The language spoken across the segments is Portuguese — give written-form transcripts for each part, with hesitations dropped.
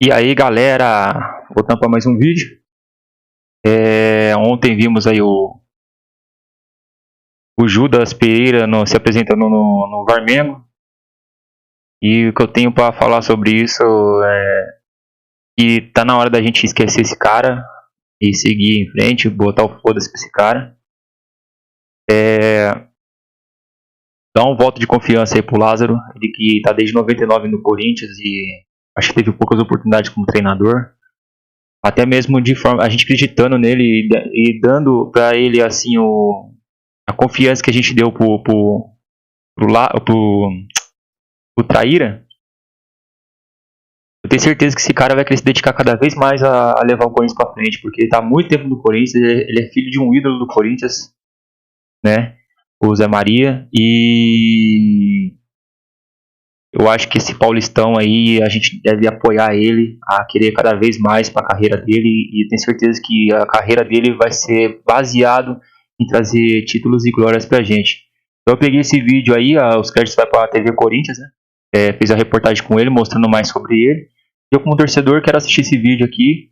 E aí, galera, voltando para mais um vídeo. Ontem vimos aí o Judas Pereira se apresentando no Varmengo. E o que eu tenho para falar sobre isso é que tá na hora da gente esquecer esse cara e seguir em frente, botar o foda-se pra esse cara. Dar um voto de confiança aí pro Lázaro, ele que tá desde 99 no Corinthians e acho que teve poucas oportunidades como treinador. Até mesmo de forma, a gente acreditando nele e dando pra ele assim a confiança que a gente deu pro Traíra. Eu tenho certeza que esse cara vai querer se dedicar cada vez mais a levar o Corinthians pra frente, porque ele tá há muito tempo no Corinthians, ele é filho de um ídolo do Corinthians, né? O Zé Maria, e eu acho que esse Paulistão aí a gente deve apoiar ele a querer cada vez mais para a carreira dele, e eu tenho certeza que a carreira dele vai ser baseado em trazer títulos e glórias pra gente. Então eu peguei esse vídeo aí, os créditos vai para a TV Corinthians, né? Fiz a reportagem com ele, mostrando mais sobre ele. Eu como torcedor quero assistir esse vídeo aqui,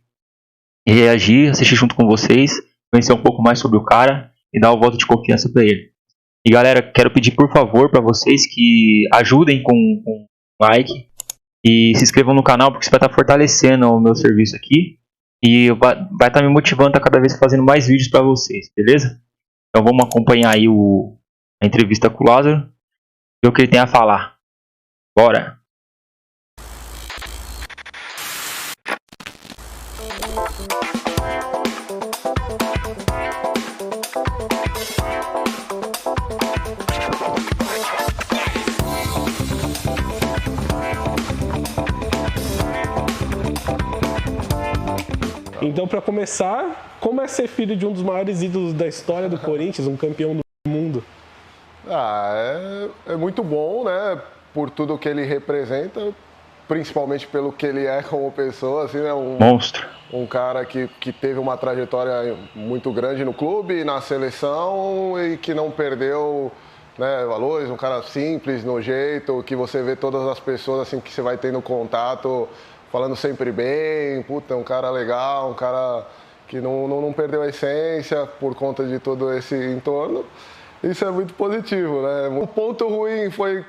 reagir, assistir junto com vocês, conhecer um pouco mais sobre o cara e dar o voto de confiança para ele. E galera, quero pedir por favor para vocês que ajudem com like e se inscrevam no canal, porque isso vai estar fortalecendo o meu serviço aqui e vai estar me motivando a cada vez fazendo mais vídeos para vocês, beleza? Então vamos acompanhar aí a entrevista com o Lázaro e o que ele tem a falar. Bora! Então, para começar, como é ser filho de um dos maiores ídolos da história do Corinthians, um campeão do mundo? É muito bom, né? Por tudo que ele representa, principalmente pelo que ele é como pessoa, assim, né? Monstro. Um cara que teve uma trajetória muito grande no clube, na seleção e que não perdeu, né, valores. Um cara simples, no jeito, que você vê todas as pessoas assim que você vai tendo contato falando sempre bem. Puta, um cara legal, um cara que não perdeu a essência por conta de todo esse entorno. Isso é muito positivo, né? Um ponto ruim foi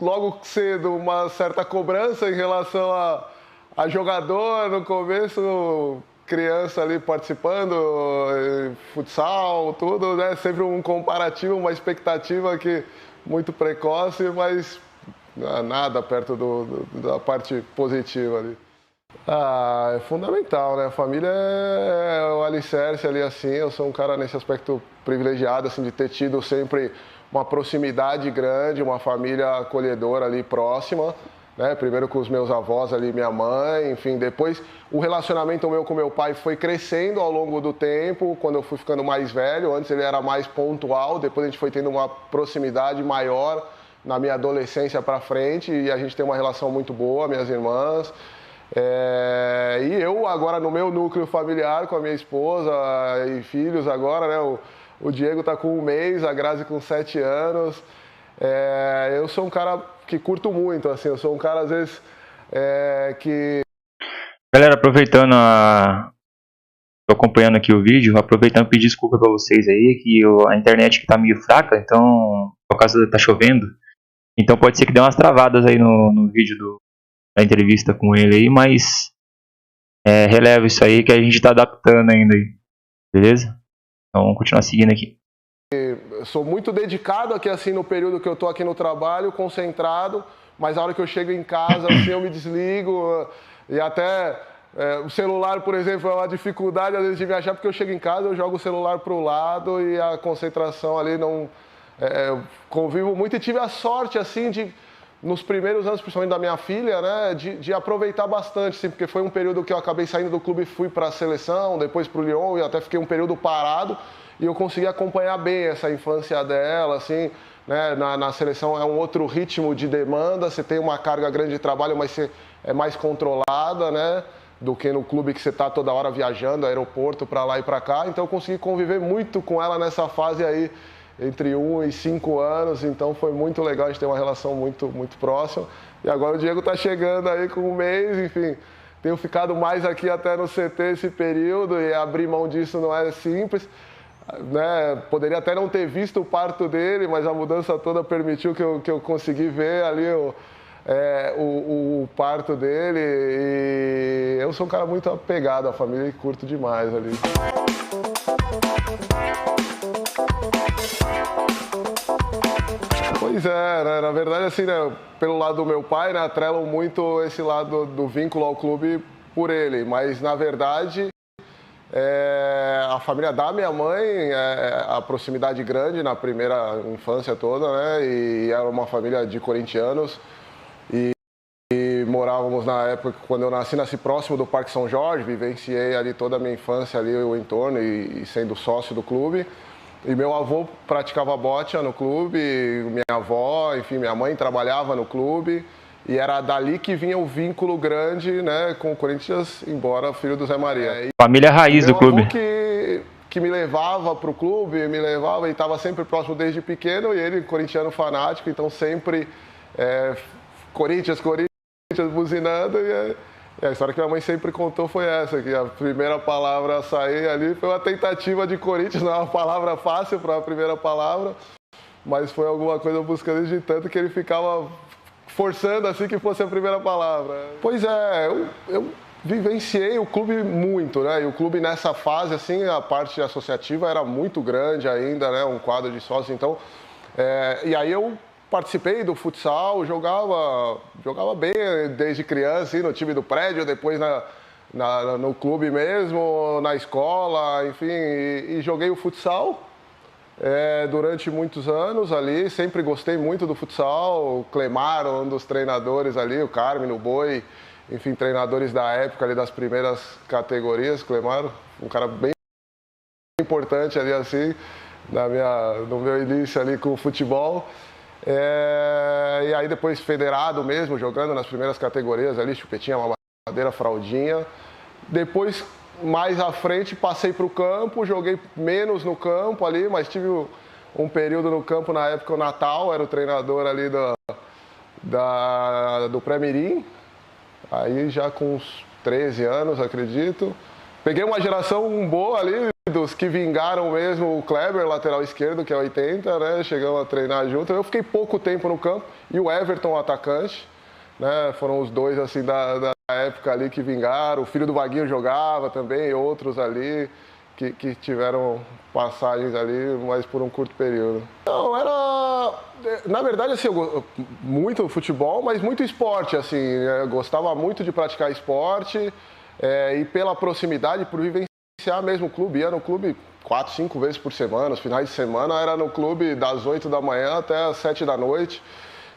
logo cedo uma certa cobrança em relação a jogador no começo, criança ali participando, futsal, tudo, né? Sempre um comparativo, uma expectativa que muito precoce, mas nada perto da parte positiva ali. É fundamental, né? A família é o alicerce ali, assim. Eu sou um cara nesse aspecto privilegiado, assim, de ter tido sempre uma proximidade grande, uma família acolhedora ali próxima, né? Primeiro com os meus avós ali, minha mãe, enfim. Depois o relacionamento meu com meu pai foi crescendo ao longo do tempo, quando eu fui ficando mais velho. Antes ele era mais pontual, depois a gente foi tendo uma proximidade maior na minha adolescência para frente, e a gente tem uma relação muito boa, minhas irmãs. E eu agora no meu núcleo familiar com a minha esposa e filhos agora, né? O Diego tá com 1 mês, a Grazi com 7 anos. Eu sou um cara que curto muito, assim, eu sou um cara às vezes que... Galera, aproveitando tô acompanhando aqui o vídeo, aproveitando pedir desculpa pra vocês aí, que a internet que tá meio fraca, então, por causa tá chovendo, então pode ser que dê umas travadas aí no vídeo da entrevista com ele aí, mas releva isso aí que a gente tá adaptando ainda aí, beleza? Então vamos continuar seguindo aqui. Eu sou muito dedicado aqui assim no período que eu tô aqui no trabalho, concentrado, mas a hora que eu chego em casa assim eu me desligo e até o celular, por exemplo, é uma dificuldade às vezes de me achar, porque eu chego em casa, eu jogo o celular pro lado e a concentração ali não... convivo muito e tive a sorte assim de, nos primeiros anos, principalmente da minha filha, né, de aproveitar bastante, assim, porque foi um período que eu acabei saindo do clube e fui para a seleção, depois para o Lyon, e até fiquei um período parado, e eu consegui acompanhar bem essa infância dela, assim, né, na seleção é um outro ritmo de demanda, você tem uma carga grande de trabalho, mas você é mais controlada, né, do que no clube que você está toda hora viajando, aeroporto, para lá e para cá, então eu consegui conviver muito com ela nessa fase aí, entre 1 e 5 anos, então foi muito legal, a gente tem uma relação muito, muito próxima. E agora o Diego está chegando aí com 1 mês, enfim, tenho ficado mais aqui até no CT esse período e abrir mão disso não é simples. Né? Poderia até não ter visto o parto dele, mas a mudança toda permitiu que eu consegui ver ali o parto dele. E eu sou um cara muito apegado à família e curto demais ali. Pois é, né? Na verdade, assim, né, pelo lado do meu pai, né, atrelam muito esse lado do vínculo ao clube por ele, mas na verdade a família da minha mãe, a proximidade grande na primeira infância toda, né, e era uma família de corintianos e morávamos na época, quando eu nasci próximo do Parque São Jorge, vivenciei ali toda a minha infância, ali o entorno e sendo sócio do clube. E meu avô praticava bote no clube, minha avó, enfim, minha mãe trabalhava no clube. E era dali que vinha o vínculo grande, né, com o Corinthians, embora filho do Zé Maria. Família raiz do clube. Meu avô que me levava para o clube, e estava sempre próximo desde pequeno, e ele, corintiano fanático, então sempre Corinthians, buzinando. E a história que minha mãe sempre contou foi essa, que a primeira palavra a sair ali foi uma tentativa de Corinthians, não é uma palavra fácil para a primeira palavra, mas foi alguma coisa buscando de tanto que ele ficava forçando assim que fosse a primeira palavra. Pois é, eu vivenciei o clube muito, né? E o clube nessa fase, assim, a parte associativa era muito grande ainda, né? Um quadro de sócios, então... e aí eu participei do futsal, jogava bem desde criança, no time do prédio, depois no clube mesmo, na escola, enfim, e joguei o futsal durante muitos anos ali, sempre gostei muito do futsal. O Clemar, um dos treinadores ali, o Carmen, o Boi, enfim, treinadores da época ali das primeiras categorias. Clemar, um cara bem importante ali assim, no meu início ali com o futebol. E aí depois federado mesmo, jogando nas primeiras categorias ali, chupetinha, mamadeira, fraldinha. Depois, mais à frente, passei para o campo, joguei menos no campo ali, mas tive um período no campo na época, o Natal, era o treinador ali do Pré-Mirim, aí já com uns 13 anos, acredito. Peguei uma geração boa ali, dos que vingaram mesmo, o Kleber, lateral esquerdo, que é 80, né? Chegamos a treinar junto. Eu fiquei pouco tempo no campo, e o Everton, atacante, né? Foram os dois assim da época ali que vingaram. O filho do Vaguinho jogava também, e outros ali que tiveram passagens ali, mas por um curto período. Não, na verdade, assim, muito futebol, mas muito esporte, assim. Eu gostava muito de praticar esporte, e pela proximidade, por vivenciar mesmo o clube. Ia no clube 4, 5 vezes por semana, os finais de semana era no clube das 8 da manhã até as 7 da noite.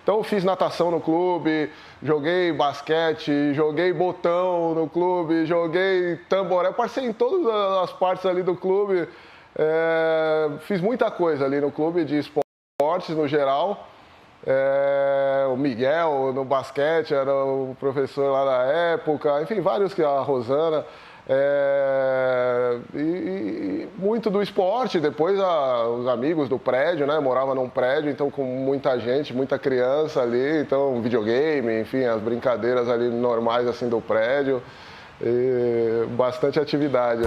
Então eu fiz natação no clube, joguei basquete, joguei botão no clube, joguei tamboré, passei em todas as partes ali do clube, fiz muita coisa ali no clube de esportes no geral. O Miguel no basquete era o professor lá da época, enfim, vários, a Rosana. E muito do esporte, depois os amigos do prédio, né? Morava num prédio, então com muita gente, muita criança ali, então videogame, enfim, as brincadeiras ali normais assim do prédio, e bastante atividade.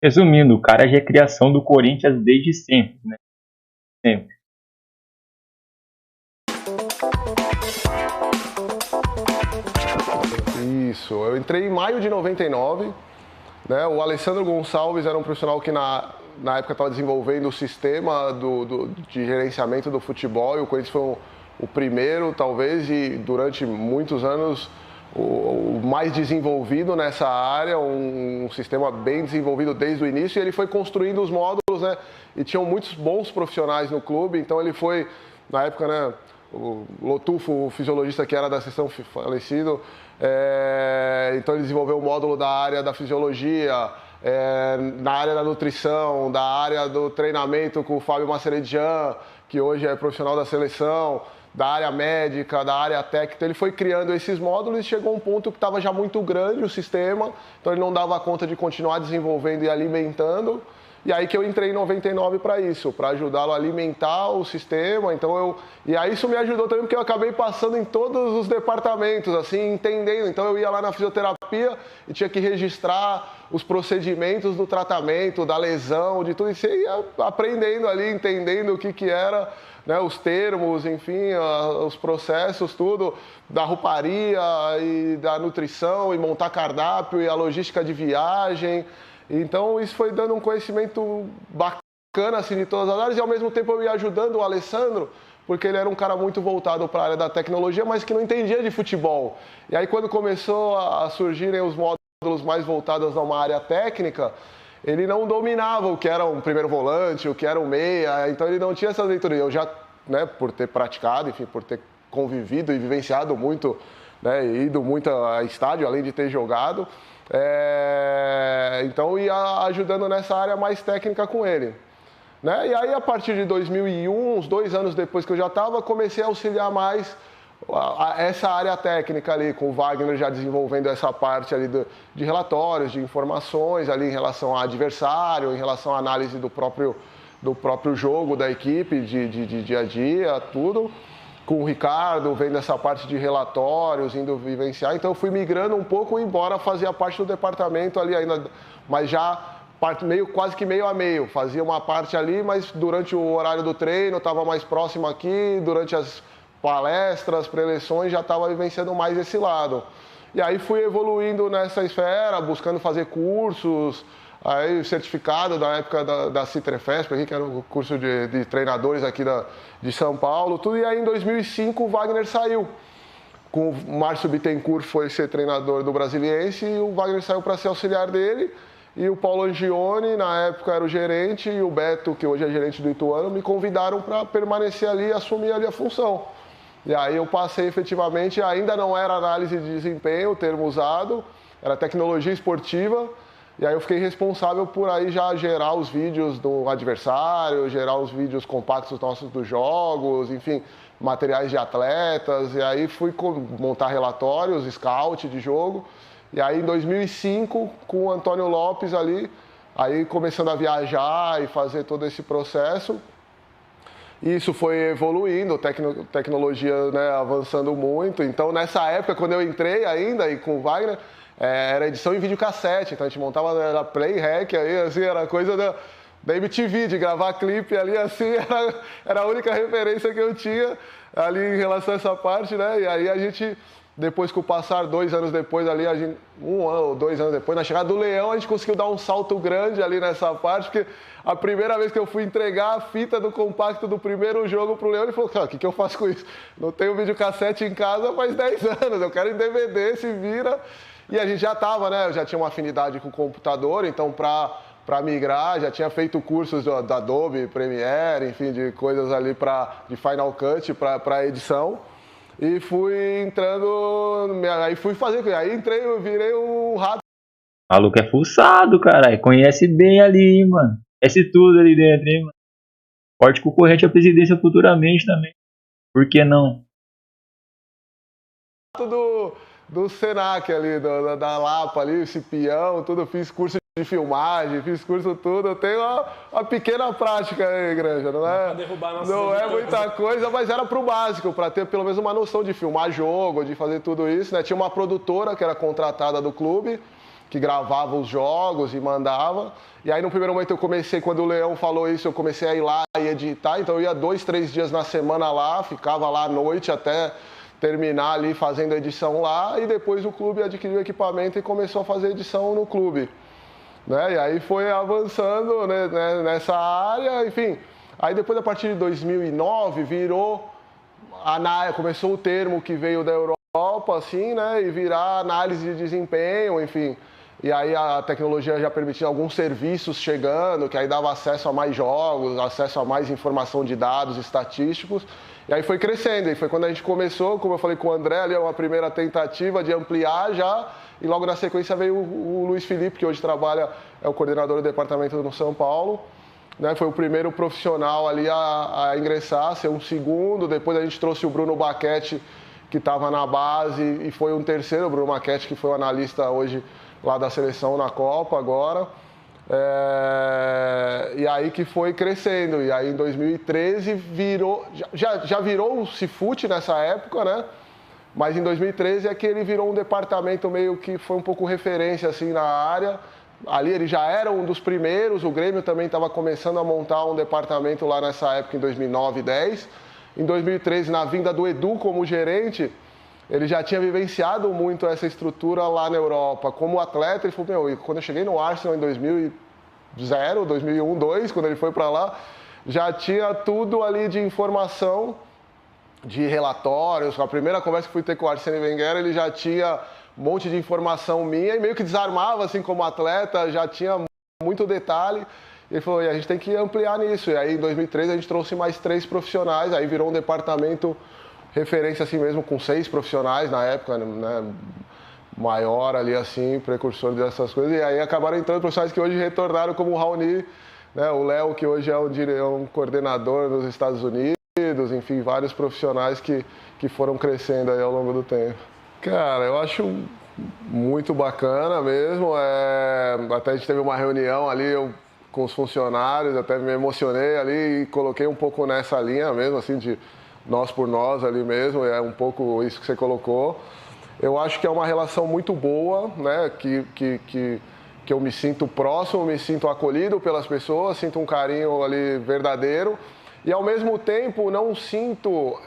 Resumindo, o cara já é criação do Corinthians desde sempre, né? Sempre. Isso, eu entrei em maio de 99, né? O Alessandro Gonçalves era um profissional que na época estava desenvolvendo o sistema de gerenciamento do futebol, e o Corinthians foi o primeiro, talvez, e durante muitos anos o mais desenvolvido nessa área, um sistema bem desenvolvido desde o início, e ele foi construindo os módulos, né? E tinham muitos bons profissionais no clube, então ele foi, na época, né? O Lotufo, o fisiologista que era da sessão falecido, então ele desenvolveu o módulo da área da fisiologia, na área da nutrição, da área do treinamento com o Fábio Maceredian, que hoje é profissional da seleção, da área médica, da área técnica. Então ele foi criando esses módulos e chegou a um ponto que estava já muito grande o sistema, então ele não dava conta de continuar desenvolvendo e alimentando. E aí que eu entrei em 99 para isso, para ajudá-lo a alimentar o sistema. E aí isso me ajudou também porque eu acabei passando em todos os departamentos, assim, entendendo. Então eu ia lá na fisioterapia e tinha que registrar os procedimentos do tratamento, da lesão, de tudo. E você ia aprendendo ali, entendendo o que era, né, os termos, enfim, os processos, tudo, da rouparia e da nutrição, e montar cardápio e a logística de viagem. Então isso foi dando um conhecimento bacana assim, de todas as áreas, e ao mesmo tempo eu ia ajudando o Alessandro, porque ele era um cara muito voltado para a área da tecnologia, mas que não entendia de futebol. E aí quando começou a surgirem os módulos mais voltados a uma área técnica, ele não dominava o que era um primeiro volante, o que era um meia, então ele não tinha essa leitura. Eu já, né, por ter praticado, enfim, por ter convivido e vivenciado muito, né, ido muito a estádio, além de ter jogado, então ia ajudando nessa área mais técnica com ele. Né? E aí a partir de 2001, uns 2 anos depois que eu já estava, comecei a auxiliar mais essa área técnica ali, com o Wagner já desenvolvendo essa parte ali de relatórios, de informações ali em relação ao adversário, em relação à análise do próprio jogo da equipe, de dia a dia, tudo. Com o Ricardo, vendo essa parte de relatórios, indo vivenciar. Então eu fui migrando um pouco, embora fazia parte do departamento ali ainda, mas já quase que meio a meio. Fazia uma parte ali, mas durante o horário do treino estava mais próximo aqui, durante as palestras, preleções, já estava vivenciando mais esse lado. E aí fui evoluindo nessa esfera, buscando fazer cursos, aí certificado da época da Citrefesp, que era o curso de treinadores aqui de São Paulo, tudo. E aí em 2005 o Wagner saiu. Com o Márcio Bittencourt foi ser treinador do Brasiliense e o Wagner saiu para ser auxiliar dele. E o Paulo Angione, na época era o gerente, e o Beto, que hoje é gerente do Ituano, me convidaram para permanecer ali e assumir ali a função. E aí eu passei efetivamente, ainda não era análise de desempenho o termo usado, era tecnologia esportiva. E aí eu fiquei responsável por aí já gerar os vídeos do adversário, gerar os vídeos compactos nossos dos jogos, enfim, materiais de atletas. E aí fui montar relatórios, scout de jogo. E aí em 2005, com o Antônio Lopes ali, aí começando a viajar e fazer todo esse processo. Isso foi evoluindo, tecnologia, né, avançando muito. Então nessa época, quando eu entrei ainda e com o Wagner, era edição em videocassete, então a gente montava, era play rec, aí, assim, era coisa da MTV, de gravar clipe ali, assim, era a única referência que eu tinha ali em relação a essa parte, né? E aí a gente, depois que o passar 2 anos depois ali, 1 ano ou 2 anos depois, na chegada do Leão, a gente conseguiu dar um salto grande ali nessa parte, porque a primeira vez que eu fui entregar a fita do compacto do primeiro jogo pro Leão, ele falou, cara, o que eu faço com isso? Não tenho videocassete em casa faz 10 anos, eu quero em DVD, se vira. E a gente já estava, né? Eu já tinha uma afinidade com o computador, então para migrar, já tinha feito cursos da Adobe, Premiere, enfim, de coisas ali de Final Cut para edição. E fui entrando, aí fui fazer, aí entrei, eu virei um rato. O maluco é fuçado, caralho. Conhece bem ali, hein, mano. Conhece tudo ali dentro, hein, mano. Forte concorrente à presidência futuramente também. Por que não? Do Senac ali, da Lapa ali, esse peão, tudo, fiz curso de filmagem, fiz curso tudo, eu tenho uma pequena prática aí, Granja, não é muita coisa, mas era pro básico, para ter pelo menos uma noção de filmar jogo, de fazer tudo isso, né? Tinha uma produtora que era contratada do clube, que gravava os jogos e mandava, e aí no primeiro momento eu comecei, quando o Leão falou isso, eu comecei a ir lá e editar, então eu ia 2, 3 dias na semana lá, ficava lá à noite até terminar ali fazendo edição lá, e depois o clube adquiriu equipamento e começou a fazer edição no clube. Né? E aí foi avançando, né, nessa área, enfim. Aí depois, a partir de 2009, começou o termo que veio da Europa, assim, né, e virar análise de desempenho, enfim. E aí a tecnologia já permitia alguns serviços chegando, que aí dava acesso a mais jogos, acesso a mais informação de dados estatísticos. E aí foi crescendo, e foi quando a gente começou, como eu falei com o André, ali uma primeira tentativa de ampliar já, e logo na sequência veio o Luiz Felipe, que hoje é o coordenador do departamento no São Paulo, né? Foi o primeiro profissional ali a ingressar, ser um segundo, depois a gente trouxe o Bruno Baquete, que estava na base, e foi um terceiro, o Bruno Baquete, que foi o analista hoje lá da seleção na Copa agora. E aí que foi crescendo. E aí em 2013 virou, já virou o Cifute nessa época, né? Mas em 2013 é que ele virou um departamento meio que foi um pouco referência assim na área. Ali ele já era um dos primeiros, o Grêmio também estava começando a montar um departamento lá nessa época, em 2009 e 2010. Em 2013, na vinda do Edu como gerente, ele já tinha vivenciado muito essa estrutura lá na Europa. Como atleta, ele falou, meu, quando eu cheguei no Arsenal em 2000, 2001, 2002, quando ele foi para lá, já tinha tudo ali de informação, de relatórios. A primeira conversa que fui ter com o Arsene Wenger, ele já tinha um monte de informação minha e meio que desarmava, assim, como atleta, já tinha muito detalhe. Ele falou, e a gente tem que ampliar nisso. E aí, em 2013, a gente trouxe mais 3 profissionais, aí virou um departamento referência assim mesmo, com 6 profissionais na época, né? Maior ali, assim, precursor dessas coisas. E aí acabaram entrando profissionais que hoje retornaram, como o Raoni, né? O Léo, que hoje é um coordenador nos Estados Unidos, enfim, vários profissionais que foram crescendo aí ao longo do tempo. Cara, eu acho muito bacana mesmo. Até a gente teve uma reunião ali com os funcionários, até me emocionei ali e coloquei um pouco nessa linha mesmo, assim, de nós por nós ali mesmo, é um pouco isso que você colocou. Eu acho que é uma relação muito boa, né, que eu me sinto próximo, me sinto acolhido pelas pessoas, sinto um carinho ali verdadeiro. E, ao mesmo tempo, não sinto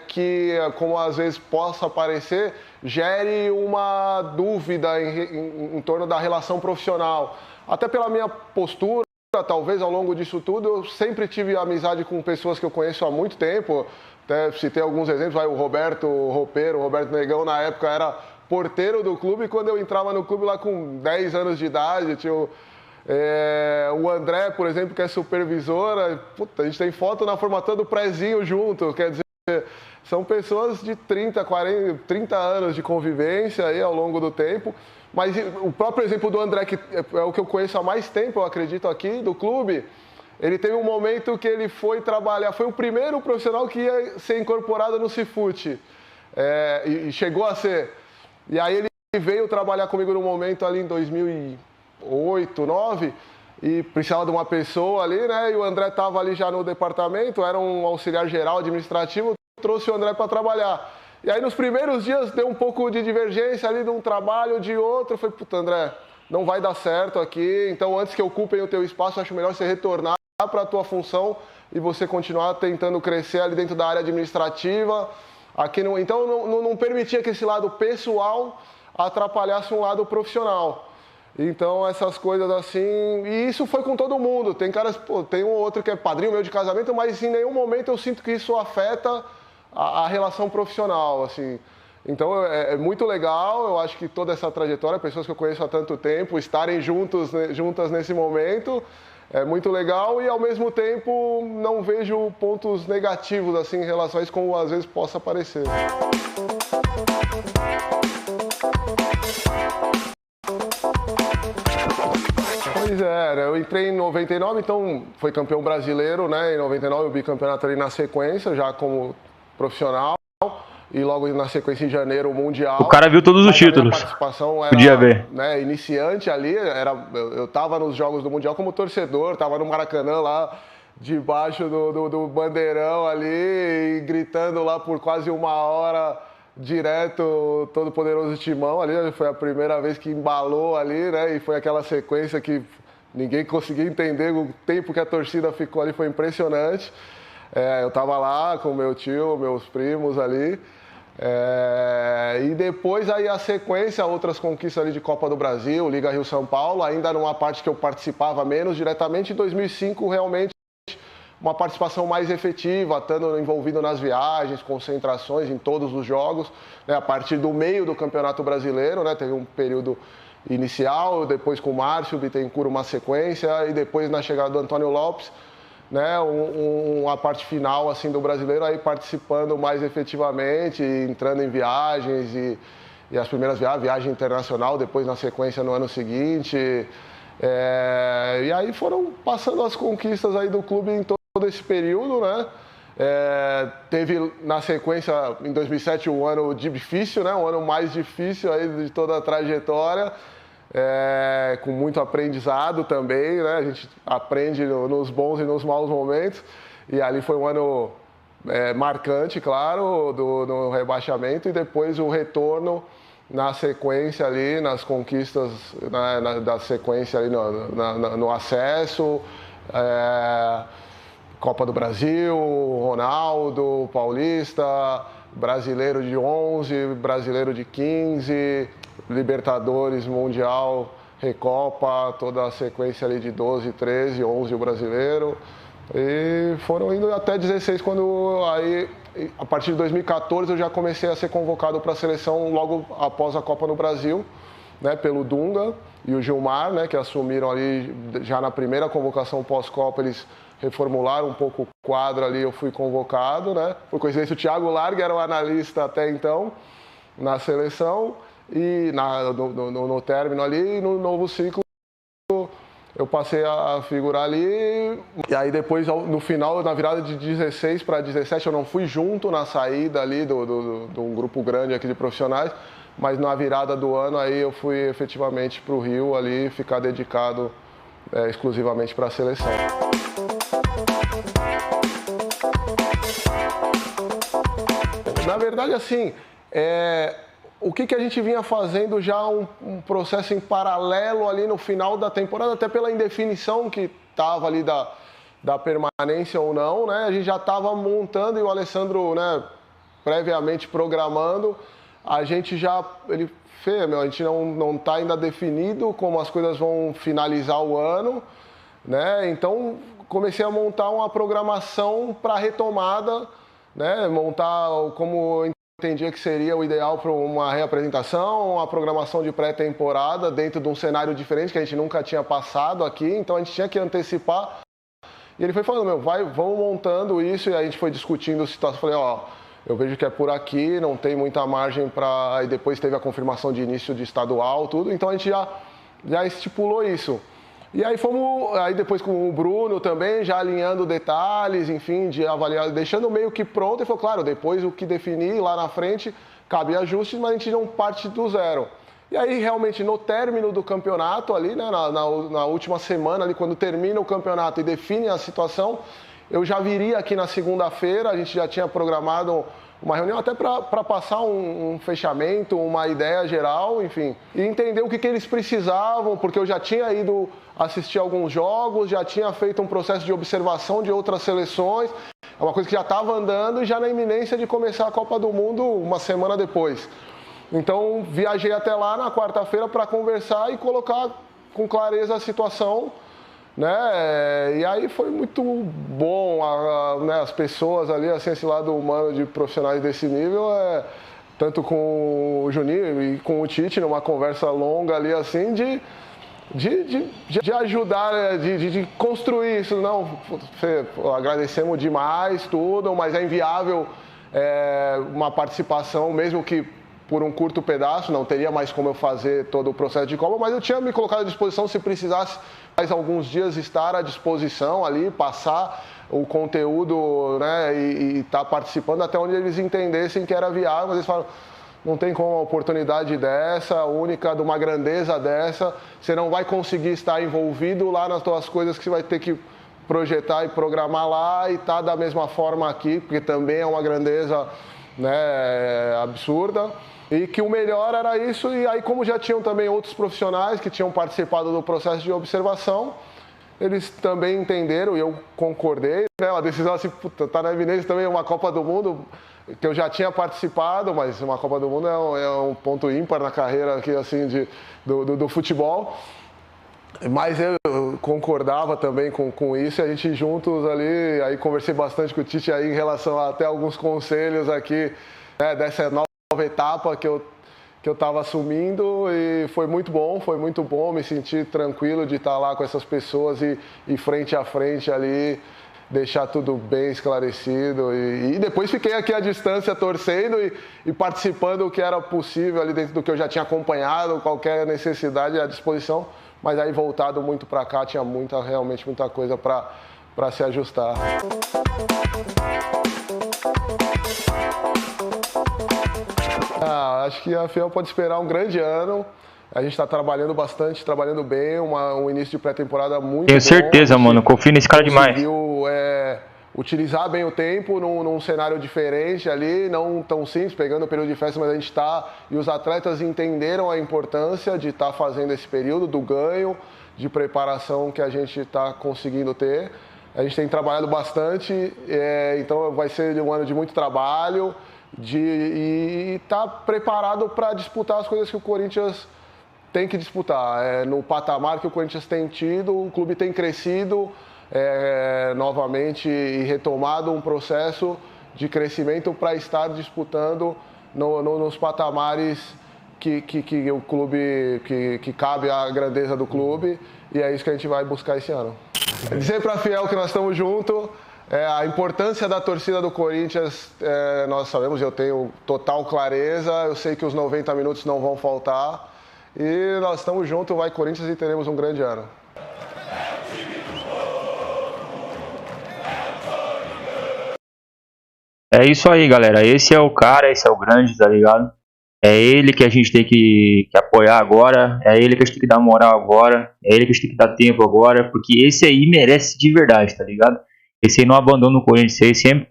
que, como às vezes possa parecer, gere uma dúvida em torno da relação profissional. Até pela minha postura, talvez, ao longo disso tudo, eu sempre tive amizade com pessoas que eu conheço há muito tempo. Até citei alguns exemplos, o Roberto Roupeiro, o Roberto Negão, na época era porteiro do clube, e quando eu entrava no clube lá com 10 anos de idade, tinha o André, por exemplo, que é supervisor, a gente tem foto na formatura do prézinho junto, quer dizer, são pessoas de 30, 40, 30 anos de convivência aí ao longo do tempo. Mas o próprio exemplo do André, que é o que eu conheço há mais tempo, eu acredito, aqui, do clube, ele teve um momento que ele foi trabalhar, foi o primeiro profissional que ia ser incorporado no Cifute, e chegou a ser. E aí ele veio trabalhar comigo no momento ali em 2008, 2009, e precisava de uma pessoa ali, né? E o André estava ali já no departamento, era um auxiliar geral administrativo, trouxe o André para trabalhar. E aí nos primeiros dias deu um pouco de divergência ali de um trabalho, de outro. Eu falei, puta, André, não vai dar certo aqui, então antes que ocupem o teu espaço, acho melhor você retornar para a tua função e você continuar tentando crescer ali dentro da área administrativa. Então não permitia que esse lado pessoal atrapalhasse um lado profissional. Então essas coisas assim, e isso foi com todo mundo. Tem caras, tem um outro que é padrinho meu de casamento, mas em nenhum momento eu sinto que isso afeta a relação profissional, assim. Então é muito legal, eu acho que toda essa trajetória, pessoas que eu conheço há tanto tempo, estarem juntas nesse momento, é muito legal, e ao mesmo tempo não vejo pontos negativos assim em relação a isso, como às vezes possa parecer. Pois é, né? Eu entrei em 99, então foi campeão brasileiro, né? Em 99 o bicampeonato ali na sequência, já como profissional, e logo na sequência em janeiro o Mundial. O cara viu todos os títulos. A participação era, podia ver. Né, iniciante ali, eu tava nos jogos do Mundial como torcedor, tava no Maracanã lá, debaixo do bandeirão ali, e gritando lá por quase 1 hora, direto, todo poderoso Timão ali, foi a primeira vez que embalou ali, né, e foi aquela sequência que ninguém conseguia entender, o tempo que a torcida ficou ali foi impressionante. Eu tava lá com meu tio, meus primos ali. E depois aí a sequência, outras conquistas ali de Copa do Brasil, Liga Rio-São Paulo, ainda numa parte que eu participava menos diretamente. Em 2005, realmente, uma participação mais efetiva, estando envolvido nas viagens, concentrações em todos os jogos, né, a partir do meio do Campeonato Brasileiro, né, teve um período inicial, depois com o Márcio Bittencourt uma sequência, e depois na chegada do Antônio Lopes, né, a parte final assim do brasileiro, aí participando mais efetivamente, entrando em viagens e as primeiras viagem internacional, depois na sequência no ano seguinte, e aí foram passando as conquistas aí do clube em todo esse período, né? Teve na sequência em 2007 um ano difícil, né? Um ano mais difícil aí de toda a trajetória. com muito aprendizado também, né? A gente aprende nos bons e nos maus momentos. E ali foi um ano marcante, claro, no rebaixamento, e depois o retorno na sequência ali, nas conquistas da sequência ali no acesso, Copa do Brasil, Ronaldo, Paulista, Brasileiro de 11, Brasileiro de 15, Libertadores, Mundial, Recopa, toda a sequência ali de 12, 13, 11 o Brasileiro. E foram indo até 16, quando aí, a partir de 2014, eu já comecei a ser convocado para a seleção logo após a Copa no Brasil, né, pelo Dunga e o Gilmar, né, que assumiram ali já na primeira convocação pós-Copa. Eles reformularam um pouco o quadro ali, eu fui convocado, né? Por coincidência, o Thiago Largue era o analista até então na seleção, e no término ali, no novo ciclo, eu passei a figurar ali. E aí depois, no final, na virada de 16 para 17, eu não fui junto na saída ali de um grupo grande aqui de profissionais, mas na virada do ano aí eu fui efetivamente para o Rio ali, ficar dedicado exclusivamente para a seleção. Na verdade, assim, o que a gente vinha fazendo já um processo em paralelo ali no final da temporada, até pela indefinição que estava ali da permanência ou não, né? A gente já estava montando, e o Alessandro, né, previamente programando. A gente a gente não está ainda definido como as coisas vão finalizar o ano, né? Então comecei a montar uma programação para retomada, né? Montar como eu entendia que seria o ideal para uma reapresentação, uma programação de pré-temporada dentro de um cenário diferente que a gente nunca tinha passado aqui, então a gente tinha que antecipar. E ele foi falando, vamos montando isso, e a gente foi discutindo a situação. Falei, eu vejo que é por aqui, não tem muita margem para... Aí depois teve a confirmação de início de estadual, tudo, então a gente já estipulou isso. E aí aí depois com o Bruno também, já alinhando detalhes, enfim, de avaliar, deixando meio que pronto. E falou, claro, depois o que definir lá na frente, cabe ajustes, mas a gente não parte do zero. E aí, realmente, no término do campeonato ali, né, na última semana, ali, quando termina o campeonato e define a situação, eu já viria aqui na segunda-feira, a gente já tinha programado uma reunião até para passar um fechamento, uma ideia geral, enfim, e entender o que eles precisavam, porque eu já tinha ido assistir alguns jogos, já tinha feito um processo de observação de outras seleções, é uma coisa que já estava andando e já na iminência de começar a Copa do Mundo uma semana depois. Então, viajei até lá na quarta-feira para conversar e colocar com clareza a situação, né? E aí foi muito bom, né, as pessoas ali, assim, esse lado humano de profissionais desse nível, tanto com o Juninho e com o Tite, numa conversa longa ali, assim, de ajudar, de construir isso. Não, agradecemos demais tudo, mas é inviável uma participação, mesmo que por um curto pedaço, não teria mais como eu fazer todo o processo de Copa, mas eu tinha me colocado à disposição, se precisasse mais alguns dias estar à disposição ali, passar o conteúdo, né, e estar participando até onde eles entendessem que era viável. Mas eles falam, não tem como uma oportunidade dessa, única, de uma grandeza dessa, você não vai conseguir estar envolvido lá nas tuas coisas que você vai ter que projetar e programar lá, e estar da mesma forma aqui, porque também é uma grandeza, né, absurda. E que o melhor era isso. E aí, como já tinham também outros profissionais que tinham participado do processo de observação, eles também entenderam, e eu concordei, né? Uma decisão assim, tá na evidência também, uma Copa do Mundo, que eu já tinha participado, mas uma Copa do Mundo é um ponto ímpar na carreira aqui, assim, do futebol. Mas eu concordava também com isso, e a gente juntos ali, aí conversei bastante com o Tite aí em relação a até alguns conselhos aqui, né, dessa nova etapa que eu estava assumindo, e foi muito bom, me senti tranquilo de estar lá com essas pessoas e frente a frente ali, deixar tudo bem esclarecido, e depois fiquei aqui à distância torcendo e participando do que era possível ali dentro do que eu já tinha acompanhado, qualquer necessidade à disposição, mas aí voltado muito para cá, tinha realmente muita coisa para se ajustar. Acho que a Fiel pode esperar um grande ano. A gente está trabalhando bastante, trabalhando bem, um início de pré-temporada muito bom. Tenho certeza, mano. Confio nesse cara demais. Conseguiu utilizar bem o tempo num cenário diferente ali, não tão simples, pegando o período de festa, mas a gente está... E os atletas entenderam a importância de estar fazendo esse período, do ganho, de preparação que a gente está conseguindo ter. A gente tem trabalhado bastante, então vai ser um ano de muito trabalho e estar preparado para disputar as coisas que o Corinthians tem que disputar. No patamar que o Corinthians tem tido, o clube tem crescido novamente e retomado um processo de crescimento para estar disputando nos patamares que o clube, que cabe à grandeza do clube, e é isso que a gente vai buscar esse ano. Dizer para a Fiel que nós estamos juntos, a importância da torcida do Corinthians, nós sabemos, eu tenho total clareza, eu sei que os 90 minutos não vão faltar, e nós estamos juntos, vai Corinthians, e teremos um grande ano. É isso aí, galera. Esse é o cara, esse é o grande, tá ligado? É ele que a gente tem que apoiar agora. É ele que a gente tem que dar moral agora. É ele que a gente tem que dar tempo agora. Porque esse aí merece de verdade, tá ligado? Esse aí não abandona o Corinthians. Esse aí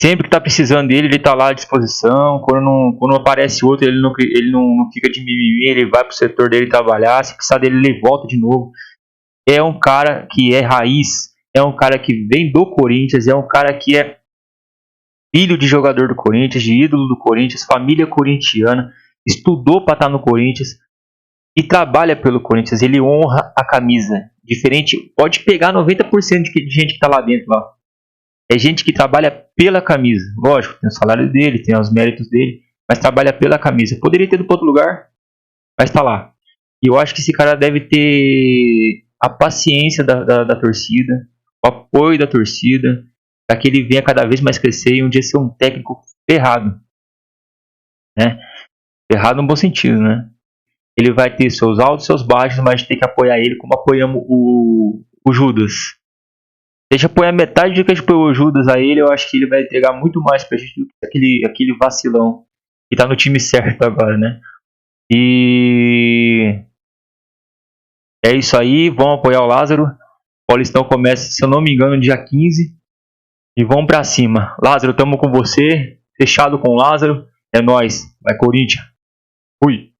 sempre que tá precisando dele, ele tá lá à disposição. Quando aparece outro, ele não fica de mimimi. Ele vai pro setor dele trabalhar. Se precisar dele, ele volta de novo. É um cara que é raiz. É um cara que vem do Corinthians, é um cara que é filho de jogador do Corinthians, de ídolo do Corinthians, família corintiana, estudou para estar no Corinthians e trabalha pelo Corinthians. Ele honra a camisa. Diferente, pode pegar 90% de gente que está lá dentro. Lá. É gente que trabalha pela camisa. Lógico, tem o salário dele, tem os méritos dele, mas trabalha pela camisa. Poderia ter ido para outro lugar, mas está lá. E eu acho que esse cara deve ter a paciência da torcida, o apoio da torcida, para que ele venha cada vez mais crescer e um dia ser um técnico ferrado, né? Ferrado no bom sentido, né? Ele vai ter seus altos e seus baixos, mas a gente tem que apoiar ele como apoiamos o Judas. Deixa apoiar metade do que a gente apoiou o Judas a ele, eu acho que ele vai entregar muito mais pra gente do que aquele vacilão que tá no time certo agora, né? E é isso aí, vamos apoiar o Lázaro. O Paulistão começa, se eu não me engano, dia 15. E vamos pra cima. Lázaro, tamo com você. Fechado com o Lázaro. É nóis. Vai, Corinthians. Fui.